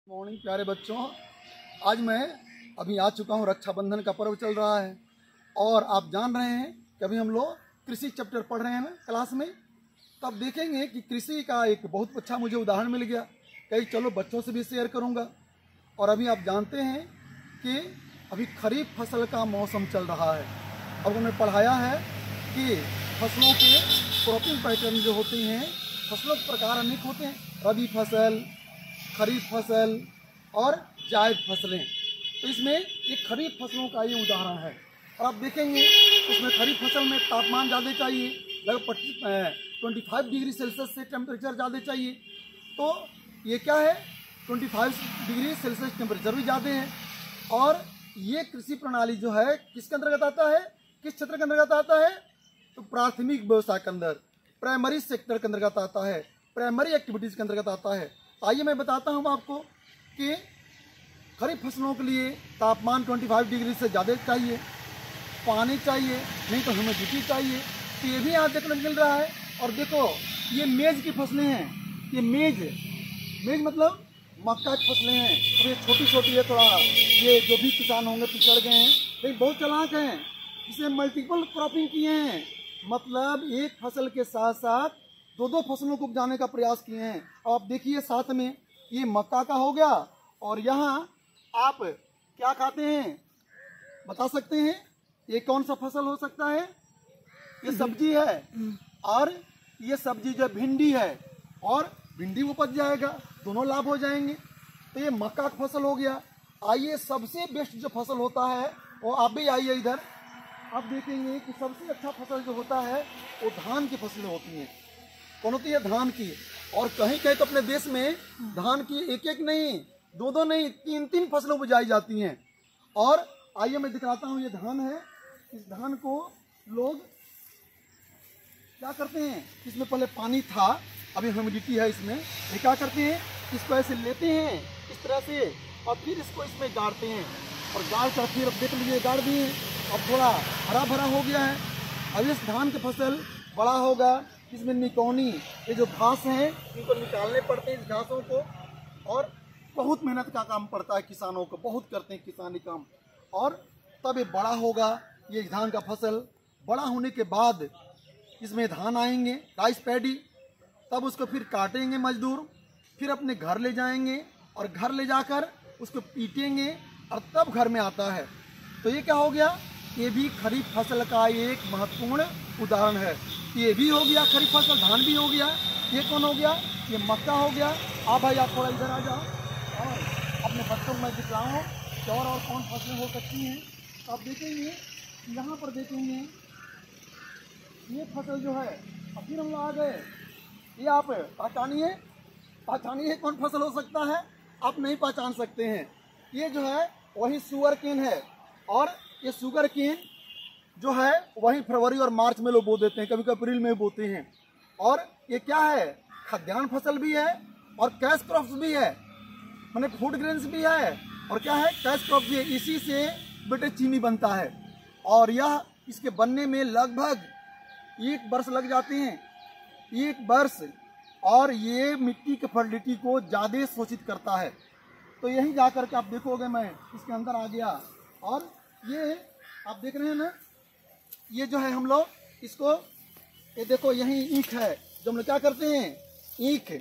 Morning प्यारे बच्चों, आज मैं अभी आ चुका हूँ। रक्षाबंधन का पर्व चल रहा है और आप जान रहे हैं कि अभी हम लोग कृषि चैप्टर पढ़ रहे हैं ना क्लास में। तब देखेंगे कि कृषि का एक बहुत अच्छा मुझे उदाहरण मिल गया, कहीं चलो बच्चों से भी शेयर करूँगा। और अभी आप जानते हैं कि अभी खरीफ फसल का मौसम चल रहा है। अब उन्होंने पढ़ाया है कि फसलों के क्रॉपिंग पैटर्न जो होते हैं, फसलों के प्रकार अनेक होते हैं, रबी फसल, खरीफ फसल और जायद फसलें। तो इसमें एक खरीफ फसलों का ये उदाहरण है। और आप देखेंगे इसमें खरीफ फसल में तापमान ज़्यादा चाहिए, लगभग 25 डिग्री सेल्सियस से टेम्परेचर ज़्यादा चाहिए। तो ये क्या है, 25 डिग्री सेल्सियस टेम्परेचर भी ज़्यादा है। और ये कृषि प्रणाली जो है किसके अंतर्गत आता है, किस क्षेत्र के अंतर्गत आता है, तो प्राथमिक व्यवसाय के अंदर, प्राइमरी सेक्टर के अंतर्गत आता है, प्राइमरी एक्टिविटीज़ के अंतर्गत आता है। आइए मैं बताता हूँ आपको कि खरीफ फसलों के लिए तापमान 25 डिग्री से ज़्यादा चाहिए, पानी चाहिए, नहीं तो ह्यूमिडिटी चाहिए। तो ये भी यहाँ देखने मिल रहा है। और देखो ये मेज की फसलें हैं, ये मेज मतलब मक्का की फसलें हैं। अब ये छोटी छोटी है थोड़ा, ये जो भी किसान होंगे पिछड़ गए हैं, लेकिन बहुत चालाक हैं, इसे मल्टीपल क्रॉपिंग किए हैं। मतलब एक फसल के साथ साथ दो फसलों को उपजाने का प्रयास किए हैं। आप देखिए साथ में ये मक्का का हो गया, और यहाँ आप क्या खाते हैं बता सकते हैं, ये कौन सा फसल हो सकता है, ये सब्जी है। और ये सब्जी जो भिंडी है, और भिंडी उपज जाएगा, दोनों लाभ हो जाएंगे। तो ये मक्का का फसल हो गया। आइए सबसे बेस्ट जो फसल होता है वो, आप भी आइए इधर, आप देखेंगे कि सबसे अच्छा फसल जो होता है वो धान की फसलें होती हैं। कौन होती है, धान की। और कहीं कहीं तो अपने देश में धान की एक एक नहीं, दो नहीं, तीन फसलें उपजाई जाती हैं। और आइए मैं दिखाता हूँ, ये धान है। इस धान को लोग क्या करते हैं, इसमें पहले पानी था, अभी ह्यूमिडिटी है इसमें, ये क्या करते हैं, इसको ऐसे लेते हैं इस तरह से, और फिर इसको इसमें गाड़ते हैं, और गाड़ कर फिर अब देख लीजिए गाड़ दिए, अब थोड़ा हरा भरा हो गया है। अब इस धान की फसल बड़ा होगा, इसमें निकौनी, ये जो घास हैं इनको निकालने पड़ते हैं, इस घासों को। और बहुत मेहनत का काम पड़ता है किसानों को, बहुत करते हैं किसानी काम। और तब ये बड़ा होगा, ये धान का फसल बड़ा होने के बाद इसमें धान आएंगे, राइस पैडी। तब उसको फिर काटेंगे मजदूर, फिर अपने घर ले जाएंगे, और घर ले जाकर उसको पीटेंगे, और तब घर में आता है। तो ये क्या हो गया, ये भी खरीफ फसल का एक महत्वपूर्ण उदाहरण है। ये भी हो गया खरीफ फसल, धान भी हो गया। ये कौन हो गया, ये मक्का हो गया। आप भाई आप थोड़ा इधर आ जाओ और अपने बच्चों को मैं दिखाऊँ कि और कौन फसलें हो सकती हैं। तो आप देखेंगे, यहाँ पर देखेंगे ये फसल जो है, अब फिर हम आ गए, ये आप पहचानिए कौन फसल हो सकता है, आप नहीं पहचान सकते हैं। ये जो है वही शुगर केन है, और ये शुगर केन जो है वही फरवरी और मार्च में लोग बो देते हैं, कभी कभी अप्रैल में बोते हैं। और ये क्या है, खाद्यान्न फसल भी है और कैश क्रॉप्स भी है, माने फूड ग्रेन्स भी है, और क्या है, कैश क्रॉप भी है। इसी से बेटे चीनी बनता है, और यह इसके बनने में लगभग 1 वर्ष लग जाते हैं, 1 वर्ष। और ये मिट्टी की फर्टिलिटी को ज़्यादा शोषित करता है। तो यहीं जाकर के आप देखोगे, मैं इसके अंदर आ गया, और ये आप देख रहे हैं ना, ये जो है हम लोग इसको, ये देखो यही ईख है जो हम लोग क्या करते हैं, ईख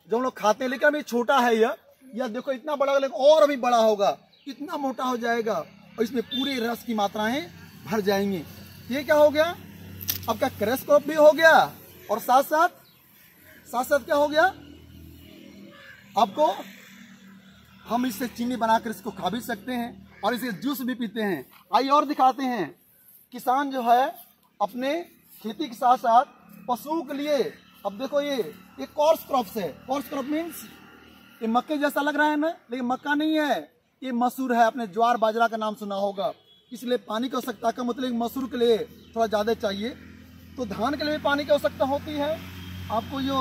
जो हम लोग खाते हैं। लेकिन अभी छोटा है यह देखो इतना बड़ा, लेकिन और अभी बड़ा होगा, इतना मोटा हो जाएगा, और इसमें पूरे रस की मात्राएं भर जाएंगी। ये क्या हो गया, आपका क्रैश क्रॉप भी हो गया, और साथ साथ क्या हो गया, आपको हम इससे चीनी बनाकर इसको खा भी सकते हैं, और इसे जूस भी पीते हैं। आइए और दिखाते हैं, किसान जो है अपने खेती के साथ साथ पशुओं के लिए, अब देखो ये कॉर्स क्रॉप्स है। कॉर्स क्रॉप मीन्स ये मक्के जैसा लग रहा है ना, लेकिन मक्का नहीं है, ये मसूर है। आपने ज्वार बाजरा का नाम सुना होगा। इसलिए पानी की आवश्यकता का मतलब मसूर के लिए थोड़ा ज़्यादा चाहिए। तो धान के लिए पानी की आवश्यकता होती है आपको। जो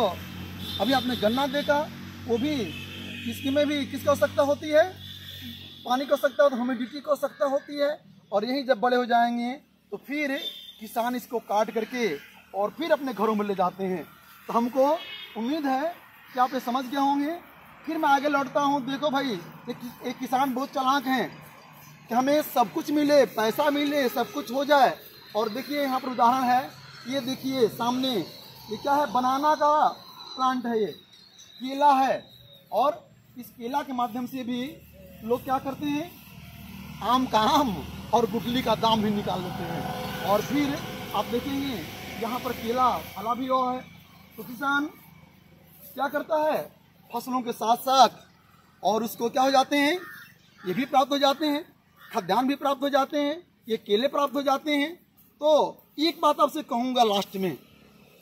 अभी आपने गन्ना देखा, वो भी इसकी में भी किसकी आवश्यकता होती है, पानी की आवश्यकता, तो ह्यूमिडिटी की आवश्यकता होती है। और यही जब बड़े हो जाएंगे तो फिर किसान इसको काट करके और फिर अपने घरों में ले जाते हैं। तो हमको उम्मीद है कि आप ये समझ गए होंगे फिर मैं आगे लौटता हूँ। देखो भाई, एक किसान बहुत चालाक हैं कि हमें सब कुछ मिले, पैसा मिले, सब कुछ हो जाए। और देखिए यहाँ पर उदाहरण है, ये देखिए सामने, ये क्या है, बनाना का प्लांट है, ये केला है। और इस केला के माध्यम से भी लोग क्या करते हैं, आम का आम और गुठली का दाम भी निकाल लेते हैं। और फिर आप देखेंगे यहाँ पर केला फला भी हुआ है, तो किसान क्या करता है, फसलों के साथ साथ और उसको क्या हो जाते हैं, ये भी प्राप्त हो जाते हैं, खाद्यान्न भी प्राप्त हो जाते हैं, ये केले प्राप्त हो जाते हैं। तो एक बात आपसे कहूँगा लास्ट में,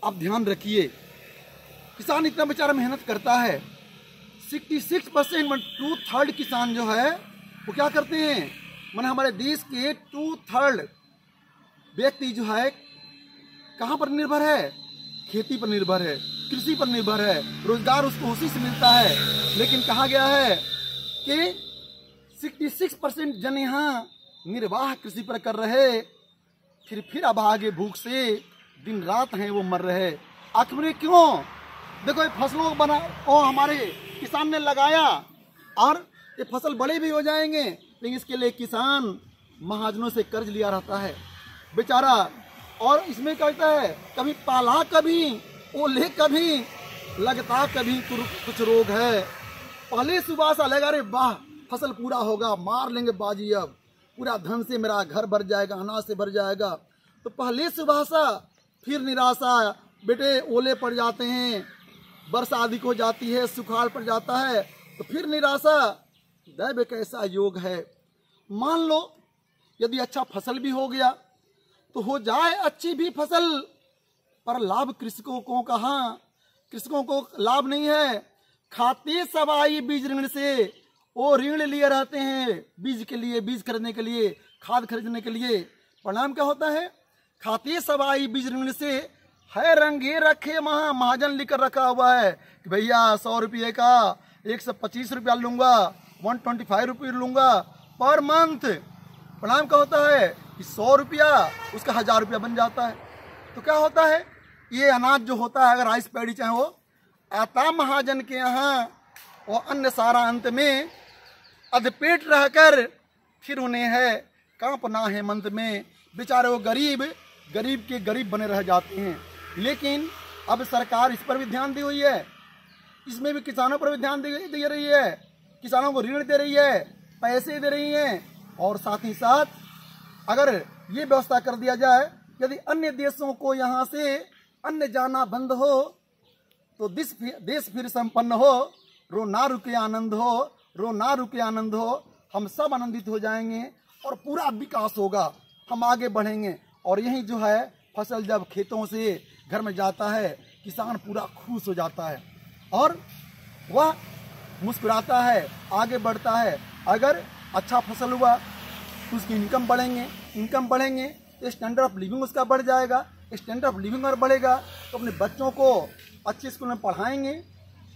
आप ध्यान रखिए, किसान इतना बेचारा मेहनत करता है, 66% 2/3 किसान जो है वो क्या करते हैं, माने हमारे देश के 2/3 व्यक्ति जो है कहाँ पर निर्भर है, खेती पर निर्भर है, कृषि पर निर्भर है, रोजगार उसको उसी से मिलता है। लेकिन कहा गया है कि 66% जन यहाँ निर्वाह कृषि पर कर रहे, फिर अब आगे भूख से दिन रात हैं वो मर रहे। आखिर क्यों, देखो ये फसलों को बना वो हमारे किसान ने लगाया और ये फसल बड़े भी हो जाएंगे, लेकिन इसके लिए किसान महाजनों से कर्ज लिया रहता है बेचारा। और इसमें कहता है कभी पाला कभी ओले कभी लगता कभी कुछ रोग है। पहले सुबह सा लगा, अरे वाह फसल पूरा होगा, मार लेंगे बाजी, अब पूरा धन से मेरा घर भर जाएगा, अनाज से भर जाएगा। तो पहले सुबह सा फिर निराशा, बेटे ओले पड़ जाते हैं, वर्षा अधिक हो जाती है, सुखाड़ पड़ जाता है, तो फिर निराशा। दैव एक ऐसा योग है, मान लो यदि अच्छा फसल भी हो गया तो हो जाए अच्छी भी फसल, पर लाभ कृषकों को कहाँ, कृषकों को लाभ नहीं है। खाते सवाई बीज ऋण से, वो ऋण लिए रहते हैं बीज के लिए, बीज खरीदने के लिए, खाद खरीदने के लिए। परिणाम क्या होता है, खाते सवाई बीज ऋण से है रंगे रखे महाजन लिखकर रखा हुआ है कि भैया 100 रुपये का 125 रुपया लूंगा, 125 रुपये लूंगा पर मंथ। परिणाम क्या होता है कि 100 रुपया उसका 1000 रुपया बन जाता है। तो क्या होता है, ये अनाज जो होता है, अगर राइस पैडी चाहे वो आता महाजन के यहाँ, और अन्य सारा अंत में अधपेट रहकर फिर उन्हें है कांपना है मंद में। बेचारे वो गरीब के गरीब बने रह जाते हैं। लेकिन अब सरकार इस पर भी ध्यान दी हुई है, इसमें भी किसानों पर भी ध्यान दे रही है, किसानों को ऋण दे रही है, पैसे दे रही है। और साथ ही साथ अगर ये व्यवस्था कर दिया जाए, यदि अन्य देशों को यहाँ से अन्न जाना बंद हो तो देश फिर संपन्न हो, रो ना रुके आनंद हो, रो ना रुके आनंद हो, हम सब आनंदित हो जाएंगे और पूरा विकास होगा, हम आगे बढ़ेंगे। और यही जो है फसल जब खेतों से घर में जाता है, किसान पूरा खुश हो जाता है और वह मुस्कुराता है, आगे बढ़ता है। अगर अच्छा फसल हुआ तो उसकी इनकम बढ़ेंगे, स्टैंडर्ड ऑफ लिविंग उसका बढ़ जाएगा, स्टैंडर्ड ऑफ लिविंग और बढ़ेगा तो अपने बच्चों को अच्छे स्कूल में पढ़ाएंगे।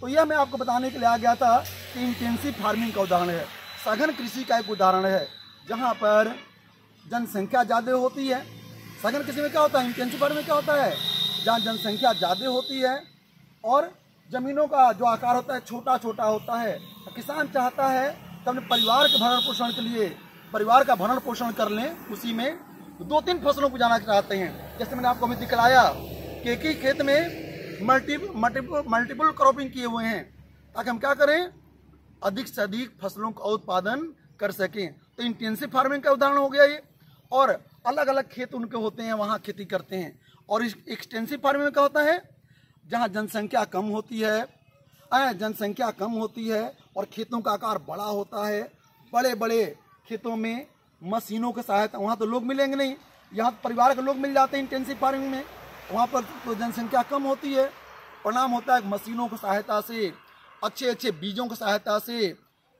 तो यह मैं आपको बताने के लिए आ गया था कि इंटेंसिव फार्मिंग का उदाहरण है, सघन कृषि का एक उदाहरण है, जहाँ पर जनसंख्या ज़्यादा होती है। सघन कृषि में क्या होता है, इंटेंसिव फार्मिंग में क्या होता है, जहाँ जनसंख्या ज़्यादा होती है और ज़मीनों का जो आकार होता है छोटा छोटा होता है। तो किसान चाहता है कि अपने परिवार के भरण पोषण के लिए, परिवार का भरण पोषण कर लें, उसी में 2-3 फसलों को जाना चाहते हैं। जैसे मैंने आपको अभी दिखलाया कि एक ही खेत में मल्टीपल क्रॉपिंग किए हुए हैं, ताकि हम क्या करें, अधिक से अधिक फसलों का उत्पादन कर सकें। तो इंटेंसिव फार्मिंग का उदाहरण हो गया ये। और अलग अलग खेत उनके होते हैं, वहाँ खेती करते हैं। और इस एक्सटेंसिव फार्मिंग में क्या होता है, जहाँ जनसंख्या कम होती है और खेतों का आकार बड़ा होता है, बड़े बड़े खेतों में मशीनों की सहायता, वहाँ तो लोग मिलेंगे नहीं, यहाँ परिवार के लोग मिल जाते हैं इंटेंसिव फार्मिंग में, वहाँ पर तो जनसंख्या कम होती है। परिणाम होता है मशीनों की सहायता से, अच्छे बीजों की सहायता से,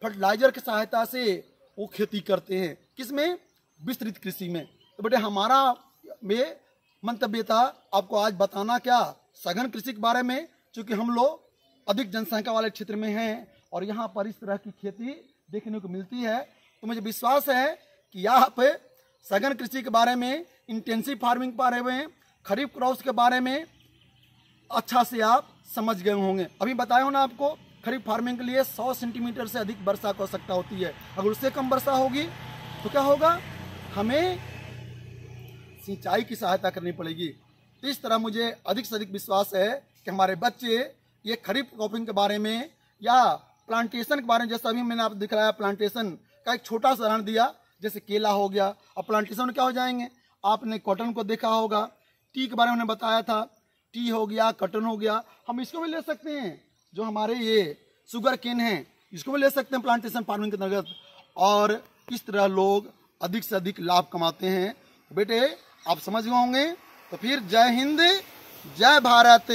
फर्टिलाइजर की सहायता से वो खेती करते हैं। किसमें, विस्तृत कृषि में। तो बेटे हमारा में मंतव्य था आपको आज बताना क्या, सघन कृषि के बारे में, क्योंकि हम लोग अधिक जनसंख्या वाले क्षेत्र में हैं और यहाँ पर इस तरह की खेती देखने को मिलती है। तो मुझे विश्वास है कि यहाँ पे सघन कृषि के बारे में, इंटेंसिव फार्मिंग के बारे में, खरीफ क्रॉप्स के बारे में अच्छा से आप समझ गए होंगे। अभी बताया हो ना आपको खरीफ फार्मिंग के लिए 100 सेंटीमीटर से अधिक वर्षा की आवश्यकता होती है। अगर उससे कम वर्षा होगी तो क्या होगा, हमें सिंचाई की सहायता करनी पड़ेगी। इस तरह मुझे अधिक से अधिक विश्वास है कि हमारे बच्चे ये खरीफ क्रॉपिंग के बारे में या प्लांटेशन के बारे में, जैसा अभी मैंने आपको दिखाया प्लांटेशन का एक छोटा सा उदाहरण दिया, जैसे केला हो गया, और प्लांटेशन में क्या हो जाएंगे, आपने कॉटन को देखा होगा, टी के बारे में बताया था, टी हो गया, कॉटन हो गया, हम इसको भी ले सकते हैं, जो हमारे ये शुगर केन है इसको भी ले सकते हैं प्लांटेशन फार्मिंग के अंतर्गत, और इस तरह लोग अधिक से अधिक लाभ कमाते हैं। बेटे आप समझ गए होंगे, तो फिर जय हिंद जय भारत।